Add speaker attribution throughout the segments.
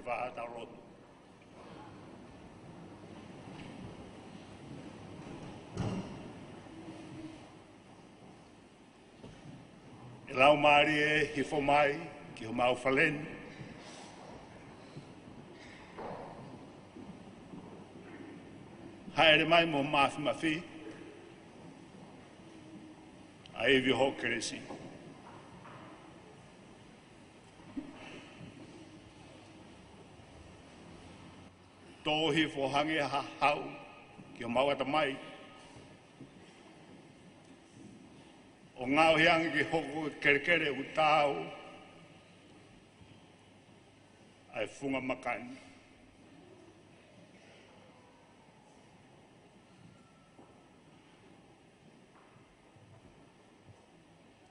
Speaker 1: wha ta roto. E lau maari e hifo mai ki ho mau whaleni. Haere mai mo mafi mafi. A evi ho keresi. Tō hifo hange ha hau ki ho mau ata mai. O ngāo hiangi ki hoko kerekere u tāu ai funga makani.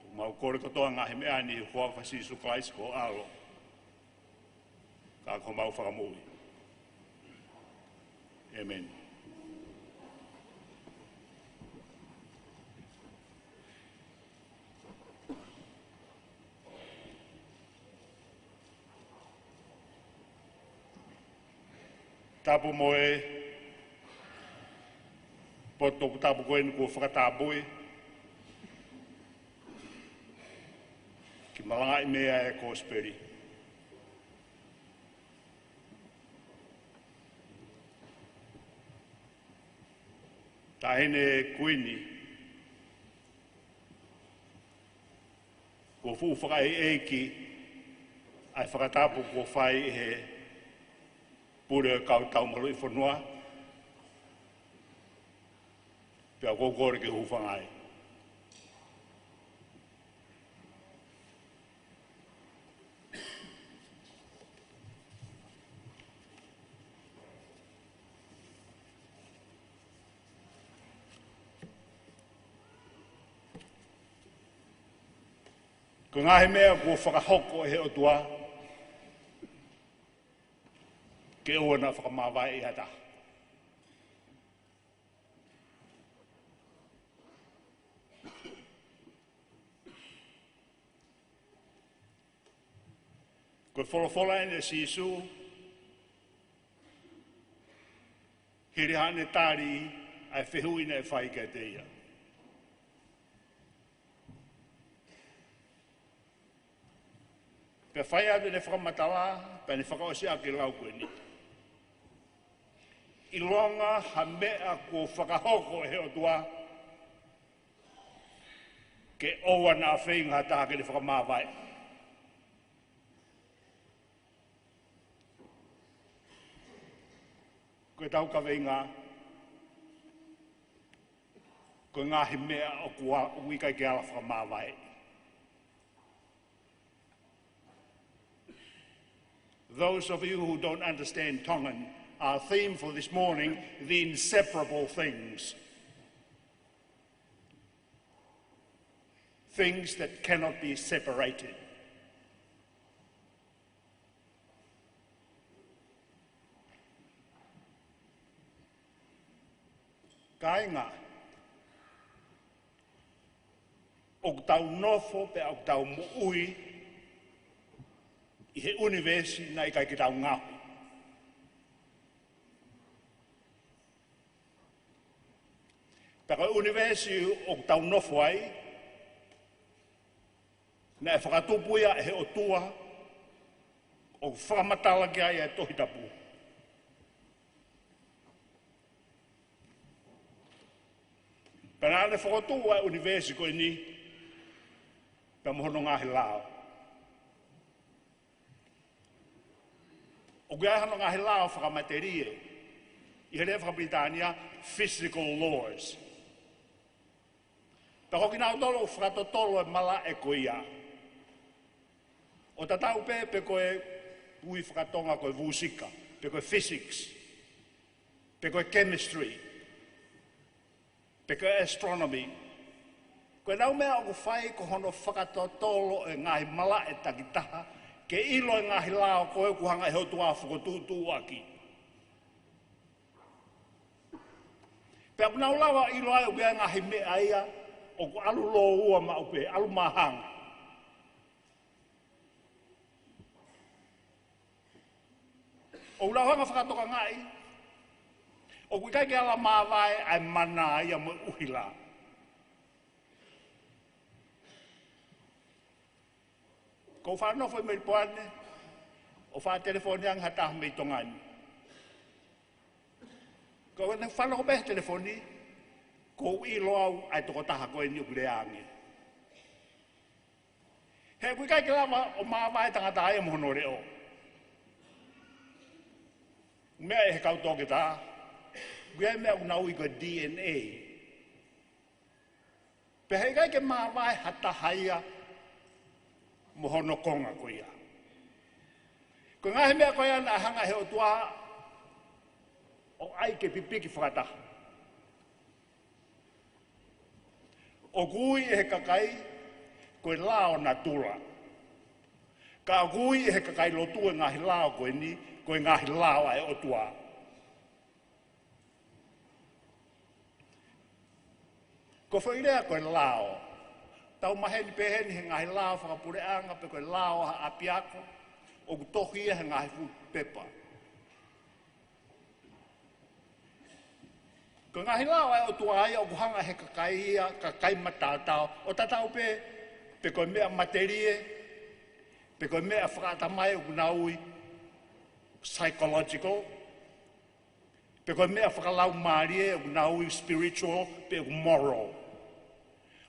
Speaker 1: O mau kore katoa ngahi mea ni hua fasisu klaisi ko alo. Ka ko mau whakamui. Amen. Tapu moe, poto tapu koe ni kua whakatāpui. Ki malanga i mea e kōsperi. Tahene kuini. Kua fu whakai eiki, ai whakatapu kua whai he pure kau tau malu i whanua. Pea kōkore ki huwhangai. Ko ngahi mea kua whakahoko e he o tua. Ke ua na whakamawai i hata. Koe wholofola ene si isu, hiri hane tāri ai whihuina e whai kia te ia. Pea whai atu ne whakamatala, pea ne whakaosi a ki lau koe ni. I longa ha mea ko whakahoko he o tua, ke oua na whinga taha ke ne whakamawai. Koe tau ka whinga, koe ngahi mea o kua uikai ke ala whakamawai. Those of you who don't understand Tongan, our theme for this morning, the inseparable things. Things that cannot be separated. Kainga. O tau nofo pe o tau muui i he universi na i kai ki tau ngahu. Paka universi o tau nofo ai, na e whakatupuia e he o tua, o whakamatala ki ai e tohi tapu. Pena ane whakatua e universi koe ni, pia mohono ngahi lao. O kia hano ngahi lao whakamaterie, i here Whakabritania, physical laws. Pea hoki nao tolo whakatotolo e mala e koe ia. O tatau pe koe pui whakatonga koe vusika, pe koe physics, pe koe chemistry, pe koe astronomy. Koe nau mea o whai ko hono whakatotolo e ngahi mala e takitaha, ke ilo e ngahi lao koe kuhanga e hotua whakotūtū aki. Pea kuna ulawa ilo ai o kia ngahi mea ia, o ku alu lo ua ma upe, alu mahanga. O lauhanga whakatoka ngai. O kui kai ke ala mawai ai mana ia mo uhila. Ko whanofo i mei poane, o wha telefoni ang hatah mei tongani. Ko wane whanoko behe telefoni, ko i loau ai toko taha koe ni ukure ange. He kui kai ke lawa o mawai tangata ai mohono reo. Mea e he kautoke tā, kui mea unau i koe DNA. Pehei kai ke mawai hatahaia mohono konga ko ia. Ko ngahe mea koe ana hanga he o tua o ai ke pipiki whakata. O gui e he kakai koe lao na tula. Ka gui e he kakai lotu e ngahi lao koe ni, koe ngahi lao ai o tua. Ko whairea koe lao. Tau maheni peheni he ngahi lao whakapureanga pe koe lao ha apiako o kutohi he ngahi fu pepa. Ko ngahi lao ai o tuaia o kuhanga he kakai matatao o tatau pe koe mea materie, pe koe mea whakatamai o kunaui psychological, pe koe mea whakalau marie o kunaui spiritual, pe o moral.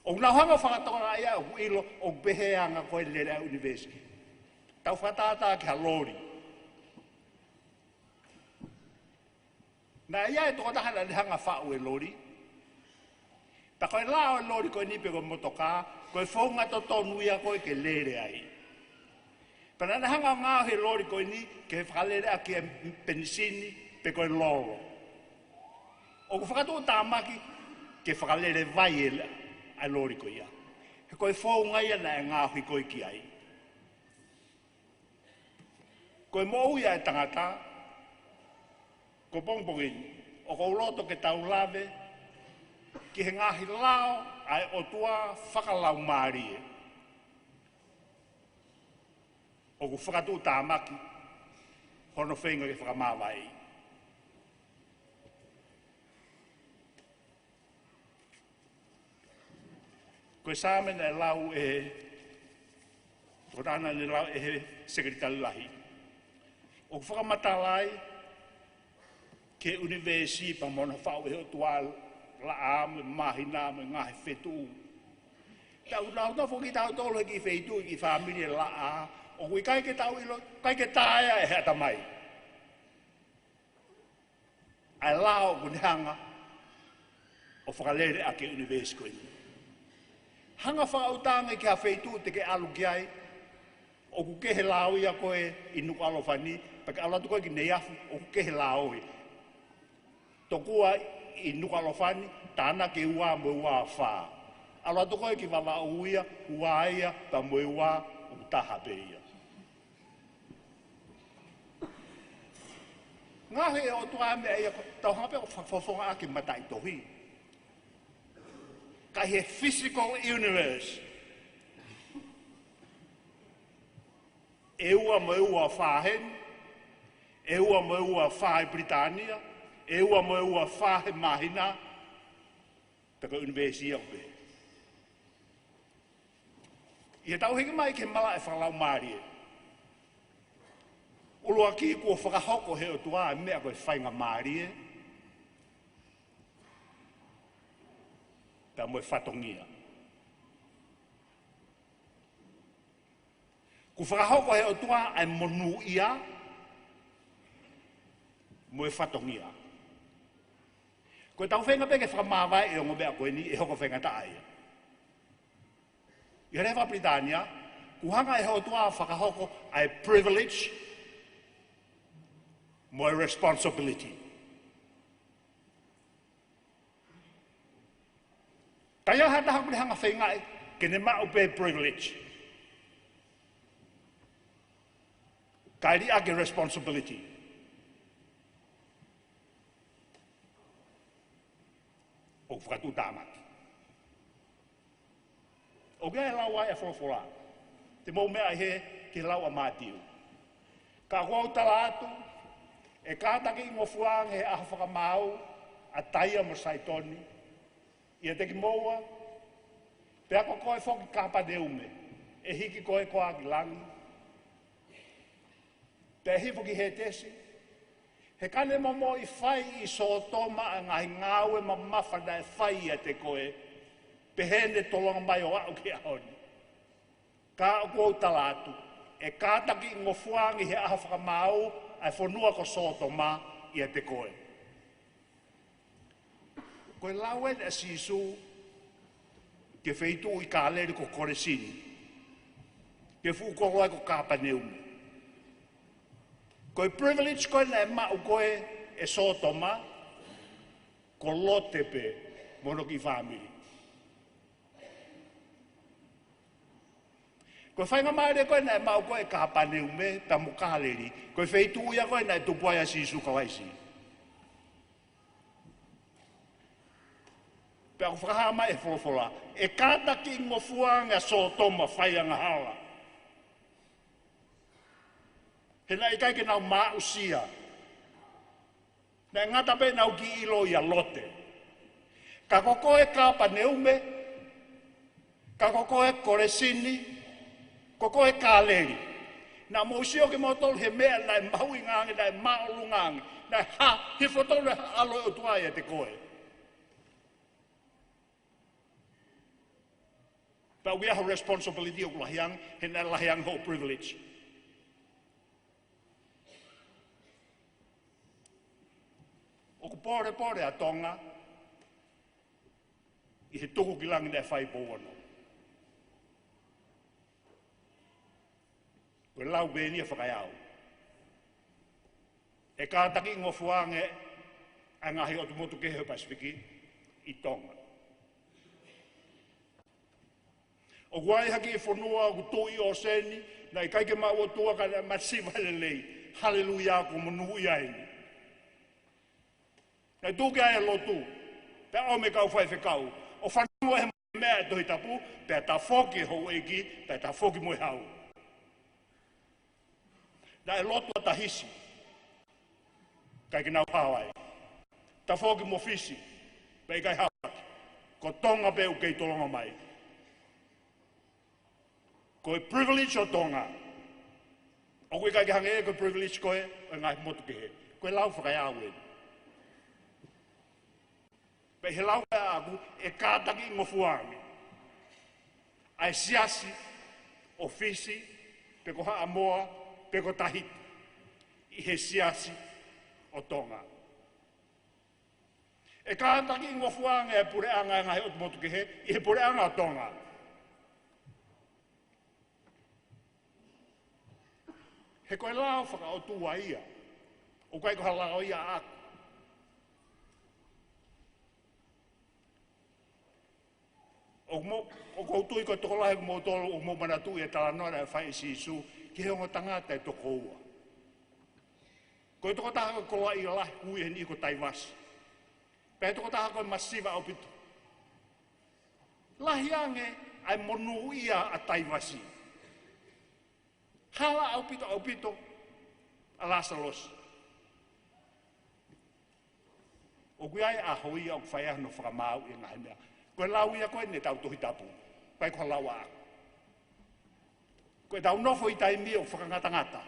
Speaker 1: O nga hanga whakatoka ia o ilo o beheanga koe lere a university. Tau whatata ki halori. Na ia e toko tahana ni hanga whau e lori. Ta koe lao e lori koe nipe koe motoka, koe whaunga to tonu ia koe ke lere ai. Pana na hanga ngā he lori koe ni ke whakalere a ki e penisini pe koe loro. O ku whakatoa tāmaki ke whakalere vai e lea. Ai lori ko ia. He koe whaunga ia na e ngāhui koe ki ai. Koe mou ia e tangata, ko pongpongin, o ko roto ke tau lave, ki he ngāhi lao ai o tua whakalau mārie. O ku whakatu tāmaki, hono whenga ke whakamāwai. Koe sāmena e lau e, tōrana ne lau e he sekretari lahi. O whakamatalai ke universi pa mona whau e ho tual la ame, mahina ame, ngahe whetu. Tau nau tau whoki tau tolo ki whetu ki whamini la a, o kui kai ke tau ilo, kai ke tāia e hata mai. Ai lao kunihanga o whakalere a ke universi koe ni. Hanga whakautanga ki a wheitu te ke alu ki ai, o ku kehe lao ia koe i nuku alofani, pa ke alatu koe ki nei afu, o ku kehe lao i. Tokua i nuku alofani, tāna ke ua mo ua whā. Alatu koe ki wawa uia, ua ia, pa mo ua u taha pe ia. Ngahe o tua mea ia, tau hape o whawhonga ake matai tohi. Ka he physical universe. E ua mo ua whahen, e ua mo ua whahe Britania, e ua mo ua whahe Mahina, peka universia o pe. Ia tau hiki mai ke mala e whakalau mārie. Ulua ki kua whakahoko he o tua mea koe whainga mārie, ta mo fatongia. Ku whakahoko he o tua ai monu ia, mo fatongia. Ko tau whenga peke whakamawai e o ngobea koe ni e hoko whenga taai. I rewa Britania, ku hanga e ho tua whakahoko ai privilege, mo responsibility. Kaya hata hang hanga whenga e, kene ma upe privilege. Kairi ake responsibility. O whakatu tāmaki. O kia e lau ai a whawhora. Te mou mea he ki lau a mātiu. Ka kua tala atu, E kātaki i ngofuang he aha whakamau a taia mo saitoni. Ia teki moua, pea ko koe whoki kāpa neume, e hiki koe koa ki langi. Pea hifu ki he tesi, he kane momo i whai i sotoma a ngahi ngāue ma mawhana e whai a te koe, pe hene tolonga mai o au ki aoni. Ka o kou talatu, e kātaki i ngofuang i he aha whakamau, ai whanua ko sotoma i a te koe. Koe lauen a sisu ke wheitu i ka aleri ko koresini. Ke whukoroa ko kāpaneume. Koe privilege koe na e mau koe e sotoma ko lotepe mono ki whamiri. Koe whainga maere koe na e mau koe kāpaneume ta mo ka aleri. Koe wheitu ia koe na e tupuai a sisu ka waisi. Pea ko whakahama e wholofola, e kātaki ngofuanga sotoma whaianga hala. He nai kai ke nau mausia. Nai ngata pe nau ki ilo ia lote. Ka koko e kāpa neume, ka koko e koresini, koko e kāleri. Nā mousio ke motol he mea nai maui ngangi, nai maulu ngangi, nai ha, he fotole alo o tuai e te koe. But we have a responsibility of lahiang, and that lahiang ho privilege. O ko pore a tonga, i he tuku ki langi nei whai pōano. Koe lau bēni a whakaiau. E kātaki ngofuange a ngahi o tumotu kehe Pasifiki i tonga. O guai haki e whanua o tui o seni, na i kaike mau o tua ka masiva lelei. Hallelujah ko manu iaini. Na tuke ai lotu, pe o me kau whai whekau. O whanua he mea e tohi tapu, pe ta whoki hou eki, pe ta whoki moe hau. Na e lotu a tahisi, kaike nau hawai. Ta whoki mo fisi, pe kai hawaki. Ko tonga pe u kei tolonga mai. Koe privilege o tonga. O koe kai hange e koe privilege koe, o ngai motu ke he. Koe lau whakai awe. Pe he lau kai aku, e kātaki ngofuangi. Ai siasi, ofisi, pe ko haa moa, pe ko tahiti. I he siasi o tonga. E kātaki ngofuangi e pure anga ngai o motu ke he, i he pure anga o tonga. He koe lao whaka o tua ia. O kai koha lao ia aku. O koutu i koe toko lahe mo tolo o mo manatu e tala noa e whai si isu ki he ongo tangata e toko ua. Koe toko taha koe kola i lahe kui he ni ko taivasi. Pea toko taha koe masiva au pito. Lahi ange ai monu ia a taivasi. Hala au pito, a lasa los. O kui ai a hoi au whai no whakamau i ngahi mea. Koe lau ia koe ne tau tohi tapu. Pai koe lau a. Koe tau nofo i taimi o whakangatangata.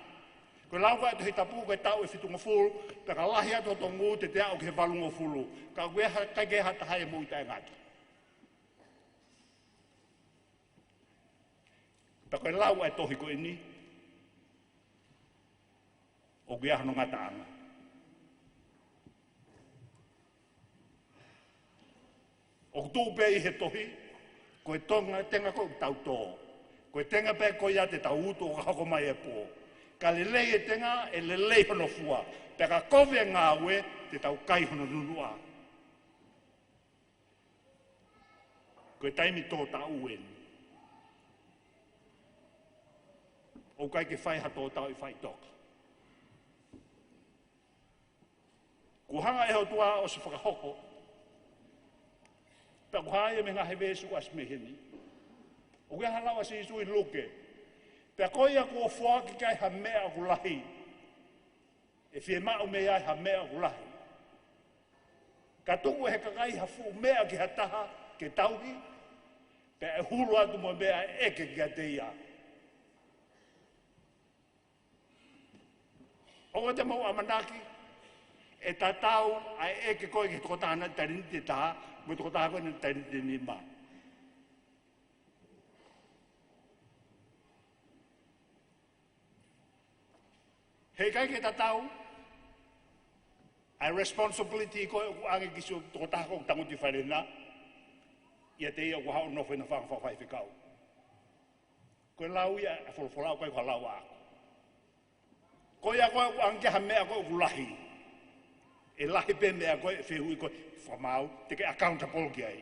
Speaker 1: Koe lau vai tohi tapu, koe tau e fitunga fulu, peka lahi ato tongu te te au ke valungo fulu. Ka koe kai ke hata hai mo i tai ngati. Peka koe lau ai tohi koe ni. O kia hano ngata anga. O tūpe i he tohi, koe tonga tenga koe tau tō. Koe tenga pē koe ia te tau utu o kako mai e pō. Ka lelei e tenga e lelei hono fua. Peka kove ngā ue te tau kai hono nunua. Koe taimi tō ta uen. O kai ke whai hato tau i whai toka. Kuhanga e ho tua o se whakahoko. Pea kuhanga e me ngā hewe su as me heni. O kia halawa si isu i luke. Pea koia kua whuaki kai ha mea ku lahi. e fie mao mea ha mea ulahi. Ka tuku he kakai ha fu mea ki ha taha ke tauhi, pe e hulu atu mo mea eke ki a te ia. O te mau amanaki, e tatau ai eke koe ki toko tahana tarini te taha, mo toko taha koe ni tarini te ni maa. Hei kai ke tatau, ai responsibility ko ange kisu to ta ko tangu ti farena. Ia te ia ko hau no fena fa fa fikau. Ko lau ia fo lau ko lau a. Ko ia ko ange ha me ko ulahi. E lahi pe me ko fe hui ko fa mau te ke accountable ki ai.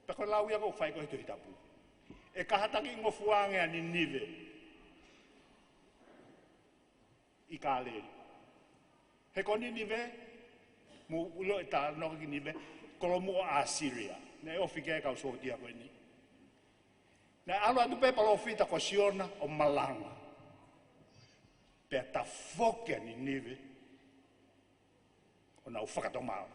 Speaker 1: Ta ko lau ia ko fai ko to hitapu. E kahataki ngofuange ani nive. I kāle. He koni nive, mu ulo e tā noka ki nive, kolo mua a Syria. Ne ofi kea kau sotia koe ni. Ne alo atu pepa lo fita ko siona o malanga. Pea ta foke ani nive. O na u whakatomao.